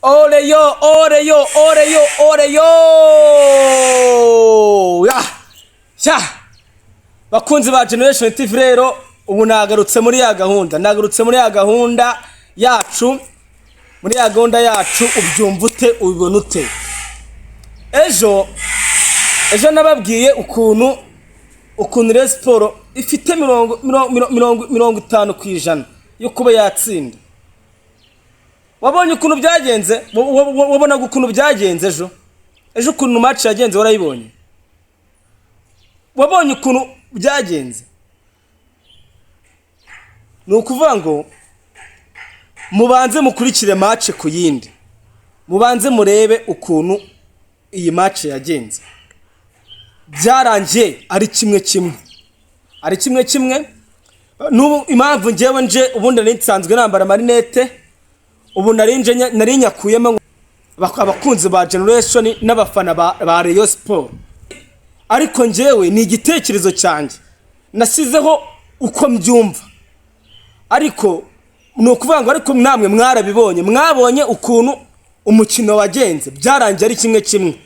Oreyo ya bakunzi ba Generation TV rero ubu nagarutse muri ya gahunda yacu ubyumva ute ubibona ute. Ejo nababwiye ukuntu Rayon Sport ifite 50% yo kuba yatsinda. Wabonye ukuntu byagenze? Wabona ukuntu byagenze ejo ukuntu match yagenze warayibonye? Wabonye ukuntu byagenze? Ni ukuvuga ngo mubanze mukurikire match ku yindi, mubanze murebe ukuntu iyi match yagenze. Byarangiye ari kimwe n'ubu impamvu ngewe nje ubundi nitsanzwe nambara marinette, ubu nari nyakuyemo abakunzi ba Generation n'abafana ba Rayon Sport. Ariko ngewe ni igitekerezo cyanjye nasizeho uko mbyumva, ariko ni ukuvuga ngo ariko namwe mwabonye ukuntu umukino wagenze. Byarangiye ari kimwe,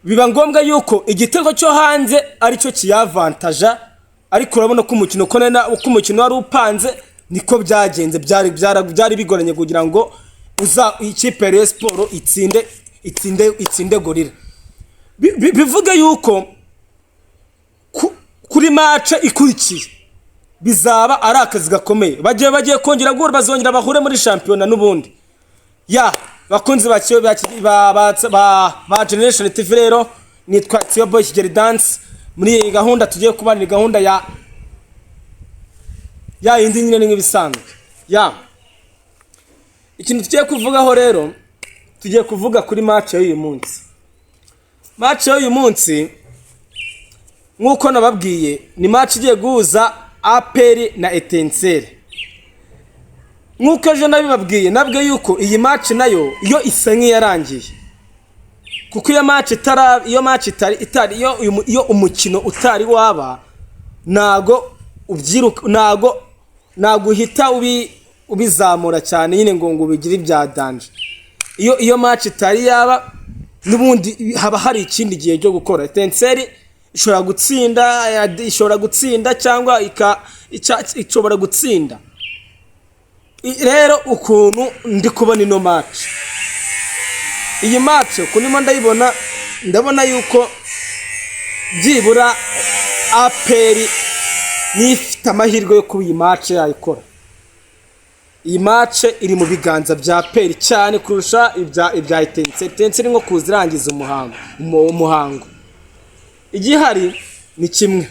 biba ngombwa yuko igitego cyo hanze aricyo kiyavantaja, ariko urabona ko umukino uko umukino wari upanze niko byagenze. byari bigoranye kugira ngo ikipe ya Rayon Sport itsinde gorira. Bivuga yuko kuri match ikurikiye bizaba ari akazi gakomeye. Bagiye kongera guhura, bazongera bahure muri shampiyona n'ubundi. Bakunzi ba Generation TV rero nitwa Boy Kigeli Dance. Muri iyi gahunda tugiye kubanira gahunda ya indi nyine nk'ibisanzwe. Ikintu tugiye kuvugaho rero, tugiye kuvuga kuri match y'uyu munsi. Match y'uyu munsi nkuko nababwiye ni match igiye guhuza APR na Etincelle. Nkuko je nabibabwiye yuko iyi match nayo iyo isa nk'iyarangiye, kuko iyo match itari iyo umukino utari waba nago ubyiruka nago uhita ubizamura cyane nyine ngo ubigire ibya danje. Iyo match itari yaba nubundi haba hari ikindi gihe cyo gukora. Etincelle ishobora gutsinda cyangwa ishobora gutsinda. Rero ukuntu ndi kubona ino match, iyi match kunimo ndabona yuko byibura APR nifite amahirwe yo kuba iyi match yayikora. Iyi match iri mu biganza bya APR cyane kurusha ibya Etincelle nko kuzirangiza umuhango. Igihari ni kimwe,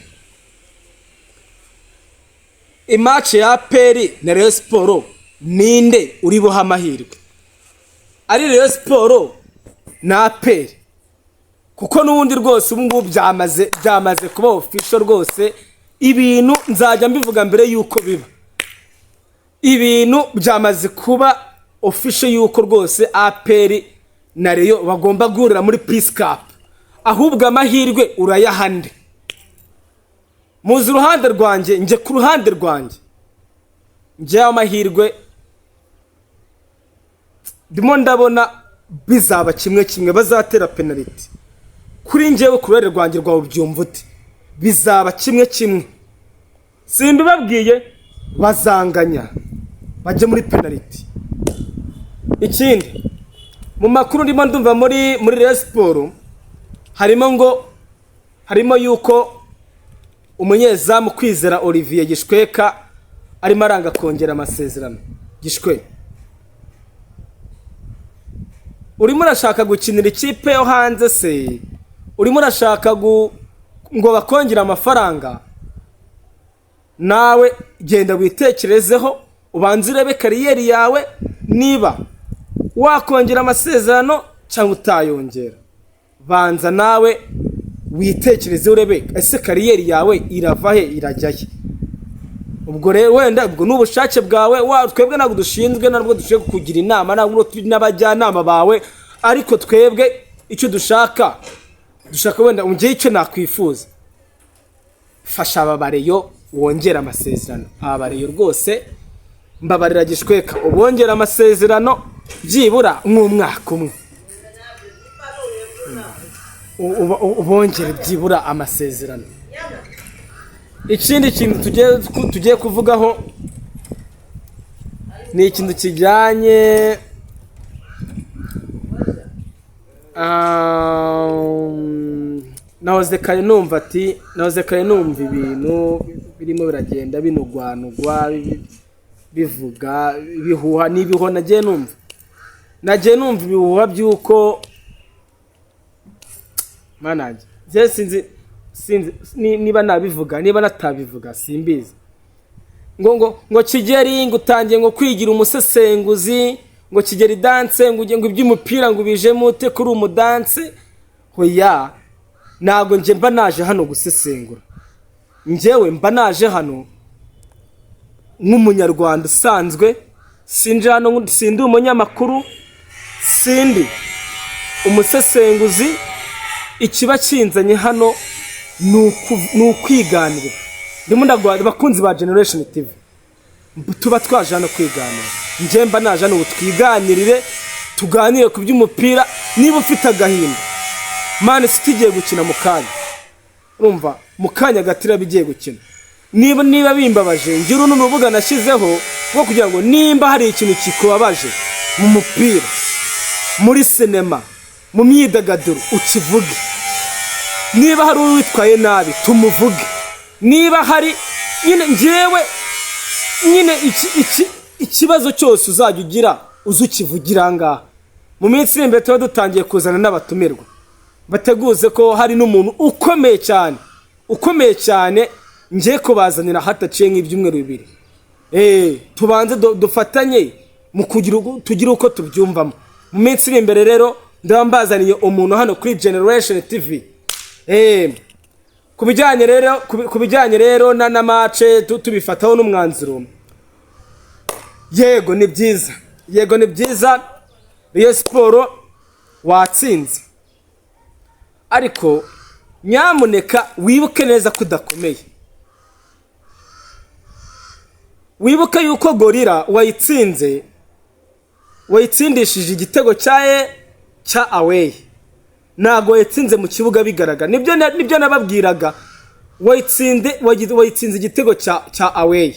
match ya APR na Rayon Sport ninde uri buha amahirwe? Ari Rayon Sport na APR, kuko n'ubundi rwose ubu ngubu byamaze kuba official rwose. Ibintu nzajya mbivuga mbere yuko biba, ibintu byamaze kuba official yuko rwose APR na Rayon bagomba guhurira muri Peace Cup. Ahubwo amahirwe urayahande. Muzi uruhande rwanjye, nje ku ruhande rwanjye nje amahirwe ndimo ndabona bizaba kimwe bazatera penalty. Kuri njewe ku ruhande rwanjye rwawe byumva ute? Bizaba kimwe. Simbibabwiye bazanganya baje muri penalty. Ikindi mu makuru ndimo ndumva muri Rayon Sport harimo yuko umunyezamu Kwizera Olivier Gishweka arimo aranga kongera amasezerano. Gishwe, urimo urashaka gukinira ikipe yo hanze se? Urimo urashaka ngo bakongera amafaranga? Nawe genda witekerezeho, ubanze urebe kariyeri yawe niba wakongera amasezerano cyangwa utayongera. Banza nawe witekereze urebe ese kariyeri yawe irava he irajyaye. Ubwo rero wenda ubwo n'ubushake bwawe, twebwe ntabwo dushinzwe nabwo dushaka kugira inama, ntabwo n'abajyanama bawe, ariko twebwe icyo dushaka wenda ungiye icyo nakwifuza, fasha aba Rayon wongera amasezerano. Aba Rayon rwose mbabarira gishweka ubongera amasezerano byibura nk'umwaka umwe, ubongere byibura amasezerano. Ikindi kintu tugiye kuvugaho ni ikintu kijyanye nahoze kare numva ibintu birimo biragenda binugwanugwa bivuga ibihuha n'ibiho. nagiye numva ibihuha by'uko manage sinzi niba nabivuga niba natabivuga simbizi, ngo Kigeri ngo utangiye ngo kwigira umusesenguzi, ngo Kigeri dance ngo iby'umupira ngo bijemo ute kuri umudanse. Hoya ntago nje mba naje hano gusesengura, njyewe mba naje hano nk'umunyarwanda usanzwe, sinje hano sindi umunyamakuru, sindi umusesenguzi. Ikiba kinzanye hano ni ukwiganira. Ndimo ndagwada bakunzi ba Generation TV, tuba twaje hano kwiganira. Nje mba naje hano twiganirire, tuganire ku by'umupira. Niba ufite agahinda Man City igiye gukina mu kanya, urumva mu kanya gatira bigiye gukina, niba bimbabaje ngira n'urubuga nashyizeho rwo kugira ngo nimba hari ikintu kikubabaje mu mupira, muri sinema, mu myidagaduro ukivuge. Niba hari uwitwaye nabi tumuvuge. Niba hari njyewe ikibazo cyose uzajya ugira uzukivugira ngaha. Mu minsi iri imbere tuba dutangiye kuzana n'abatumirwa, bateguze ko hari n'umuntu ukomeye cyane ngiye kubazanira hataciye nk'ibyumweru 2. Tubanze dufatanye mu tugira uko tubyumvamo. Mu minsi iri imbere rero ndambazaniye umuntu hano kuri Generation TV. Kubijyanye rero na match tubifataho n'umwanzuro. Yego ni byiza Rayon Sport watsinze, ariko nyamuneka wibuke neza kudakomeye. Wibuke yuko Gorilla wayitsindishije igitego cya away, ntago yatsinze mu kibuga bigaragara. Nibyo nababwiraga, wayitsinze igitego cya away,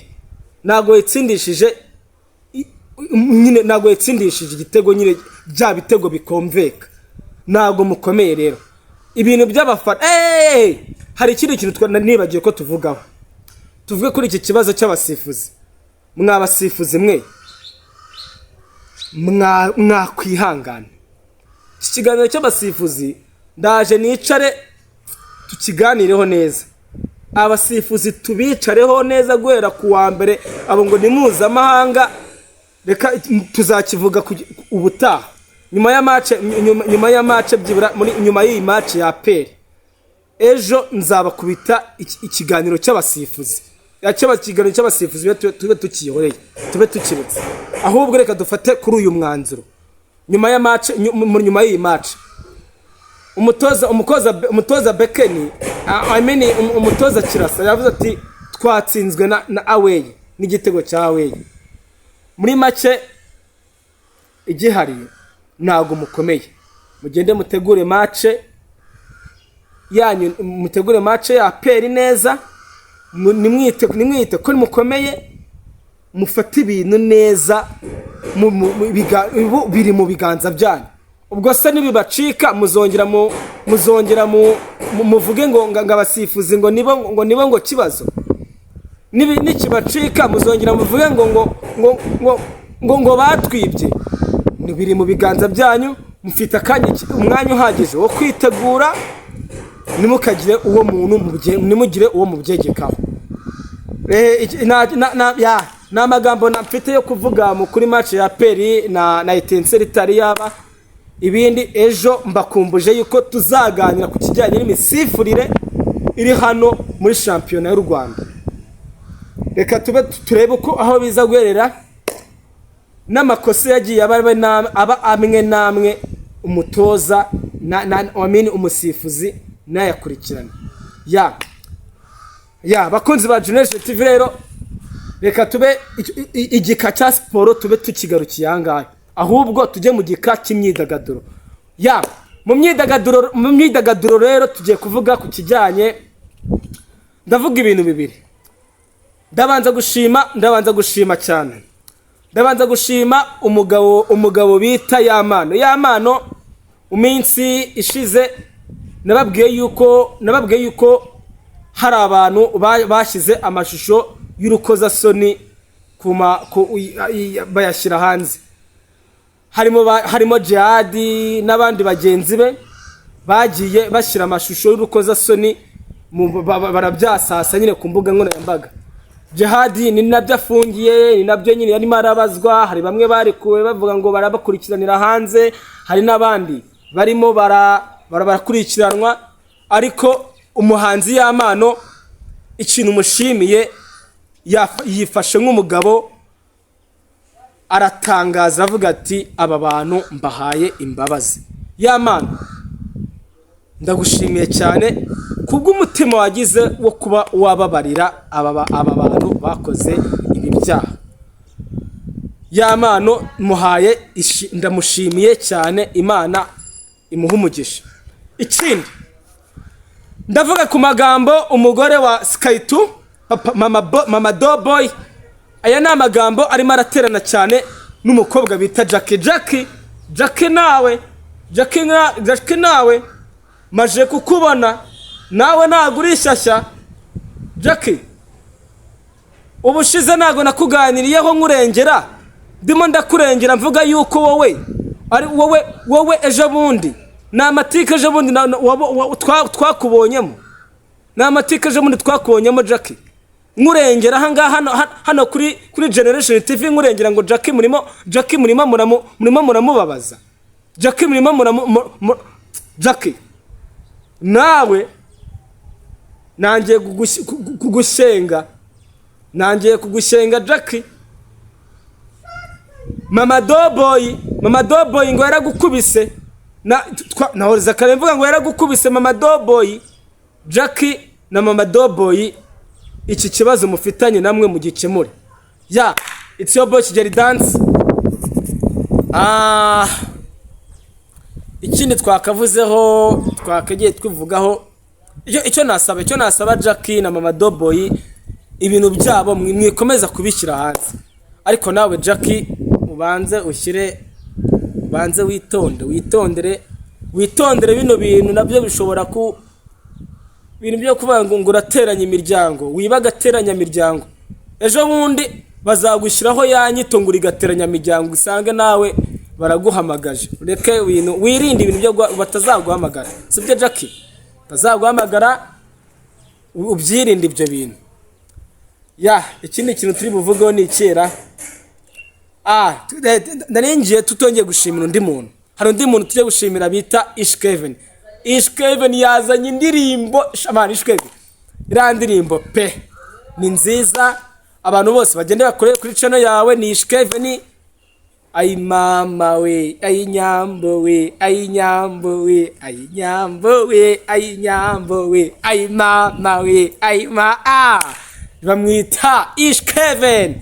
ntago yitsindishije igitego nyine bya bitego bikomveka. Ntago mukomeye rero ibintu by'abafana. Hari ikindi kintu nibagiye ko tuvugaho. Tuvuge kuri iki kibazo cy'abasifuzi. Mwabasifuzi mwe mwakwihangana. Iki kiganiro cy'abasifuzi ndaje nicare tukiganireho neza. Abasifuzi tubicareho neza guhera ku wa mbere, abo ngo ni mpuzamahanga. Reka tuzakivuga ubutaha nyuma ya match byibura nyuma y'iyi match ya APR. Ejo nzabakubita ikiganiro cy'abasifuzi. Ikiganiro cy'abasifuzi tube tukiyihoreye, tube tukiretse. Ahubwo reka dufate kuri uyu mwanzuro. Nyuma y'iyi match umutoza Bekeni, umutoza Kirasa yavuze ati twatsinzwe na away n'igitego cya away. Muri make igihari ntago mukomeye. Mugende mutegure match yanyu, mutegure match ya APR neza. Nimwite ko mukomeye, mufate ibintu neza, biri mu biganza byanyu. Ubwo se nibibacika muzongera muvuge ngo abasifuzi ngo nibo kibazo. Nikibacika muzongera muvuge ngo batwibye. Biri mu biganza byanyu, mufite umwanya uhagije wo kwitegura. Nimugire uwo mubyegekaho. Na magambo mfite yo kuvuga kuri match ya APR na Etincelle itari yaba. Ibindi ejo mbakumbuje yuko tuzaganira ku kijyanye n'imisifurire iri hano muri shampiyona y'u Rwanda. Reka turebe uko aho biza guherera n'amakosa yagiye aba amwe namwe umutoza umusifuzi nayakurikirana. Bakunzi ba Generation TV rero reka tube igika cya siporo tube tukigarukiye ahangaha, ahubwo tujye mu gika cy'imyidagaduro. Mu myidagaduro rero tugiye kuvuga ku kijyanye, ndavuga ibintu bibiri. Ndabanza gushima cyane, ndabanza gushima umugabo bita Yamano. Uminsi ishize nababwiye yuko hari abantu bashyize amashusho y'urukozasoni bayashyira hanze, harimo Jihadi n'abandi bagenzi be bagiye bashyira amashusho y'urukozasoni barabyasasa nyine ku mbuga nkoranyambaga. Jihadi ni nabyo afungiye, ni nabyo nyine yarimo arabazwa. Hari bamwe barikuwe bavuga ngo barabakurikiranira hanze, hari n'abandi barimo barakurikiranwa. Ariko umuhanzi Yamano ikintu umushimiye, yifashe nk'umugabo, aratangaza avuga ati aba bantu mbahaye imbabazi. Yamano, ndagushimiye cyane kubw'umutima wagize wo kuba wababarira aba bantu bakoze ibi byaha. Yamano ndamushimiye cyane, Imana imuha umugisha. Ikindi ndavuga ku magambo umugore wa Skaitu, mama Doughboy. Aya ni amagambo arimo araterana cyane n'umukobwa bita Jackie nawe maje kukubona nawe ntabwo uri shyashya. Jackie, ubushize ntabwo nakuganiriyeho nkurengera, ndimo ndakurengera mvuga yuko wowe ejo bundi ni amatike ejo bundi twakubonyemo, ni amatike ejo bundi twakubonyemo Jackie, nkurengera hano kuri Generation TV, nkurengera ngo Jackie murimo muramubabaza. Jackie nawe nangiye kugushenga Jackie. Mama Doughboy ngo yaragukubise, nahoreza kare mvuga ngo yaragukubise Mama Doughboy. Jackie na Mama Doughboy, iki kibazo mufitanye namwe mu gikemure. It's your boy Kigeli Dance. Ikindi twakavuzeho, twakagiye twivugaho, icyo nasaba Jackie na Mama Doughboy, ibintu byabo mwikomeza kubishyira hanze. Ariko nawe Jackie ubanze witondere bino bintu nabyo bishobora ibintu byo kuvuga ngo urateranya imiryango, wibagateranya imiryango. Ejo bundi bazagushyiraho yanyito ngo urigateranya imiryango, usange nawe baraguhamagaje. Ureke wirinde ibintu byo batazaguhamagara, sibyo Jackie? Bazaguhamagara, ubyirinde ibyo bintu. Ikindi kintu turi buvugeho ni icyera. Ndaringiye tutongeye gushimira undi muntu. Hari undi muntu tujye gushimira bita Ishkeven yazanye indirimbo Ishkeven, iriya ndirimbo pe ni nziza, abantu bose bagende bakore kuri channel yawe. Ni Ishkeven. Ay mama we, ay nyambo we, ay nyambo we, ay nyambo we, ay nyambo we, ay mama we, ay bamwita Ishkeven.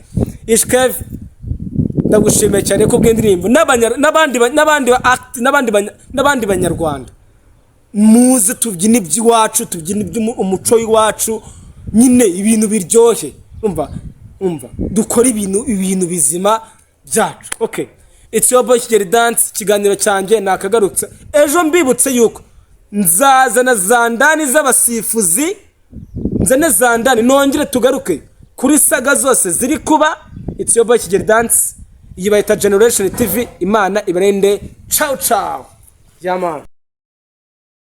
Ndagushimiye cyane ko bw'indirimbo n'abandi banyarwanda muze tubyina iby'iwacu, tubyina iby'umuco w'iwacu, nyine ibintu biryohe. umva dukora ibintu bizima byacu. Okay, it's your boy Kigeli Dance. Ikiganiro cyanjye nakagarutse ejo, mbibutse yuko nzazana zandani z'abasifuzi, nzane zandani nongere tugaruke kuri saga zose ziri kuba. It's your boy Kigeli Dance. Iyi bayita Generation TV. Imana ibarinde. Ciao. Yamana.